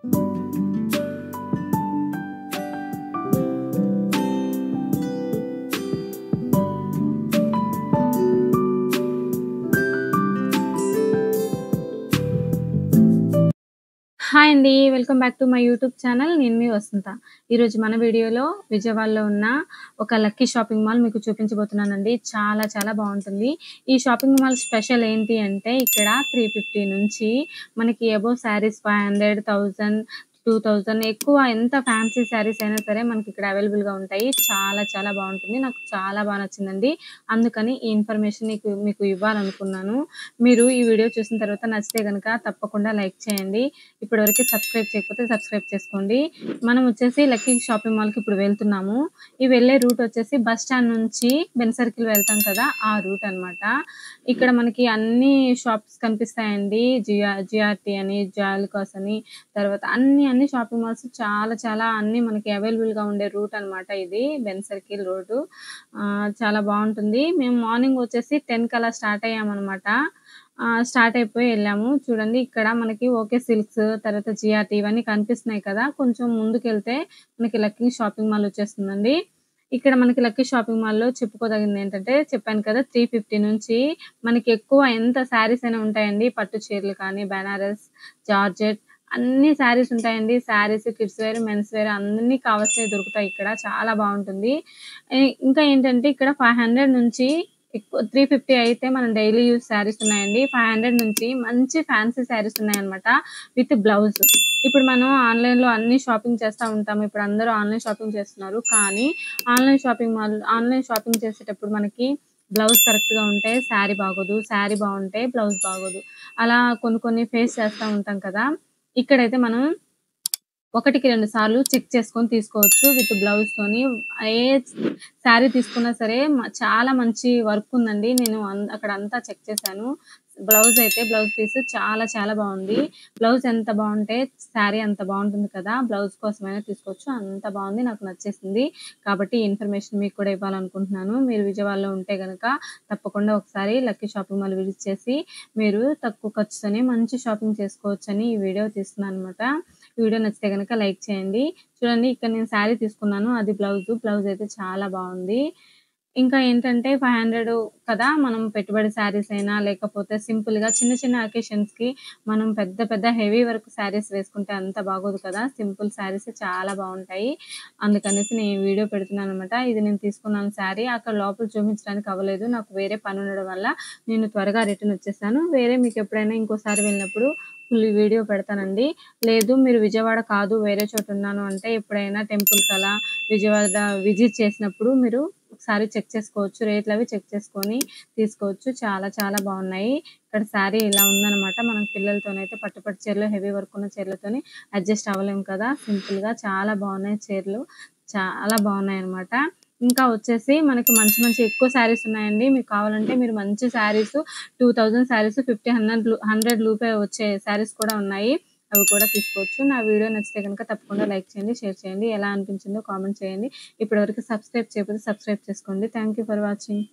Hi అండి. Welcome back to my YouTube channel. నేను మీ వసంత. ఈరోజు మన వీడియోలో విజయవాడలో ఉన్న ఒక లక్కీ షాపింగ్ మాల్ మీకు చూపించబోతున్నానండి. చాలా చాలా బావుంటుంది. ఈ షాపింగ్ మాల్ స్పెషల్ ఏంటి అంటే ఇక్కడ 350 నుంచి మనకి అబోవ్ శారీస్ 500, 1000, 2000 ఎక్కువ ఎంత ఫ్యాన్సీ శారీస్ అయినా సరే మనకిక్కడ అవైలబుల్‌గా ఉంటాయి. చాలా చాలా బావుంటుంది. నాకు చాలా బా నచ్చిందండి. అందుకని ఈ ఇన్ఫర్మేషన్ మీకు ఇవ్వాలనుకున్నాను. మీరు ఈ వీడియో చూసిన తర్వాత నచ్చితే గనక తప్పకుండా లైక్ చేయండి. ఇప్పటివరకు సబ్స్క్రైబ్ చేయకపోతే సబ్స్క్రైబ్ చేసుకోండి. మనం వచ్చేసి లక్కీ షాపింగ్ మాల్‌కి ఇప్పుడు వెళ్తున్నాము. ఈ వెళ్ళే రూట్ వచ్చేసి బస్ స్టాండ్ నుంచి బెన్ సర్కిల్ వెళ్తాం కదా! ఆ రూట్ అన్నమాట. ఇక్కడ మనకి అన్ని షాప్స్ కనిపిస్తాయండి. జిఆర్‌టీ అని, జాలికాస్ అని, తర్వాత అన్ని షాపింగ్ మాల్స్ చాలా చాలా అన్నీ మనకి అవైలబుల్‌గా ఉండే రూట్ అన్నమాట ఇది. Ben circle road. చాలా బావుంటుంది. మేము మార్నింగ్ వచ్చేసి 10 కలా స్టార్ట్ అయ్యామన్నమాట. స్టార్ట్ అయిపోయి ఎళ్ళాము. చూడండి ఇక్కడ మనకి ఓకే సిల్క్స్, తర్వాత జిఆర్‌టీ ఇవన్నీ కనిపిస్తున్నాయి కదా! కొంచెం ముందుకెళ్తే మనకి లక్కీ షాపింగ్ మాల్ వచ్చేస్తుందండి. ఇక్కడ మనకి లక్కీ షాపింగ్ మాల్‌లో చెప్పుకోదగిందేంటంటే చెప్పాను కదా! 350 నుంచి మనకి ఎక్కువ ఎంత శారీస్ అయినా ఉంటాయండి. పట్టు చీరలు కానీ, బెనారస్, జార్జెట్ అన్ని శారీస్ ఉంటాయండి. Saris, kids wear, men's wear అన్నీ కావాల్సినవి దొరుకుతాయి ఇక్కడ. చాలా బావుంటుంది. ఇంకా ఏంటంటే ఇక్కడ 500 నుంచి 350 అయితే మనం డైలీ యూజ్ శారీస్ ఉన్నాయండి. 500 నుంచి మంచి ఫ్యాన్సీ శారీస్ ఉన్నాయన్నమాట. With blouse. ఇప్పుడు మనం ఆన్‌లైన్‌లో అన్ని షాపింగ్ చేస్తా ఉంటాము. ఇప్పుడు అందరూ ఆన్‌లైన్ షాపింగ్ చేస్తున్నారు. కానీ ఆన్‌లైన్ షాపింగ్ చేసేటప్పుడు మనకి బ్లౌజ్ కరెక్ట్‌గా ఉంటే శారీ బాగోదు. శారీ బావుంటే బ్లౌజ్ బాగోదు. అలా కొన్ని ఫేస్ చేస్తా ఉంటాం కదా! ఇక్కడైతే మనం ఒకటికి 2 సార్లు చెక్ చేసుకొని తీసుకోవచ్చు. విత్ బ్లౌజ్‌తోని. ఏ శారీ తీసుకున్నా సరే చాలా మంచి వర్క్ ఉందండి. నేను అక్కడంతా చెక్ చేశాను. బ్లౌజ్ పీస్ చాలా చాలా బావుంది. బ్లౌజ్ ఎంత బావుంటే శారీ అంత బావుంటుంది కదా! బ్లౌజ్ కోసమైనా తీసుకోవచ్చు. అంత బావుంది. నాకు నచ్చేసింది. కాబట్టి ఈ ఇన్ఫర్మేషన్ మీకు కూడా ఇవ్వాలనుకుంటున్నాను. మీరు విజయవాడలో ఉంటే గనక తప్పకుండా ఒకసారి లక్కీ షాపింగ్ మాల్ విజిట్ చేసి మీరు తక్కువ ఖర్చుతోనే మంచి షాపింగ్ చేసుకోవచ్చని ఈ వీడియో తీస్తున్నానన్నమాట. ఈ వీడియో నచ్చితే గనక లైక్ చేయండి. చూడండి ఇక్కడ నేను శారీ తీసుకున్నాను. అది బ్లౌజ్. బ్లౌజ్ అయితే చాలా బావుంది. ఇంకా ఏంటంటే 500 కదా! మనం పెట్టుబడి శారీస్ అయినా లేకపోతే సింపుల్‌గా చిన్న చిన్న అకేషన్స్‌కి మనం పెద్ద పెద్ద హెవీ వర్క్ శారీస్ వేసుకుంటే అంత బాగోదు కదా! సింపుల్ శారీస్ చాలా బావుంటాయి. అందుకనేసి నేను ఈ వీడియో పెడుతున్నానన్నమాట. ఇది నేను తీసుకున్నాను శారీ. అక్కడ లోపల చూపించడానికి అవ్వలేదు. నాకు వేరే పని ఉండడం వల్ల నేను త్వరగా రిటర్న్ వచ్చేసాను. వేరే మీకెప్పుడైనా ఇంకోసారి వెళ్ళినప్పుడు ఫుల్ వీడియో పెడతానండి. లేదు మీరు విజయవాడ కాదు వేరే చోట ఉన్నాను అంటే ఎప్పుడైనా టెంపుల్‌కి అలా విజయవాడ విజిట్ చేసినప్పుడు మీరు ఒకసారి చెక్ చేసుకోవచ్చు. రేట్లవి చెక్ చేసుకొని తీసుకోవచ్చు. చాలా చాలా బావున్నాయి. ఇక్కడ శారీ ఇలా ఉందనమాట. మనం పిల్లలతోనైతే పట్టు చీరలు హెవీ వర్క్ ఉన్న చీరలతోని అడ్జస్ట్ అవ్వలేము కదా! సింపుల్‌గా చాలా బావున్నాయి చీరలు. చాలా బావున్నాయన్నమాట. ఇంకా వచ్చేసి మనకి మంచి మంచి ఎక్కువ శారీస్ ఉన్నాయండి. మీకు కావాలంటే మీరు మంచి శారీస్ 2000 శారీస్ 50, 100 లోపే వచ్చే శారీస్ కూడా ఉన్నాయి. అవి కూడా తీసుకోవచ్చు. నా వీడియో నచ్చితే గనుక తప్పకుండా లైక్ చేయండి, షేర్ చేయండి. ఎలా అనిపించిందో కామెంట్ చేయండి. ఇప్పటివరకు సబ్స్క్రైబ్ చేయకపోతే సబ్స్క్రైబ్ చేసుకోండి. Thank you for watching.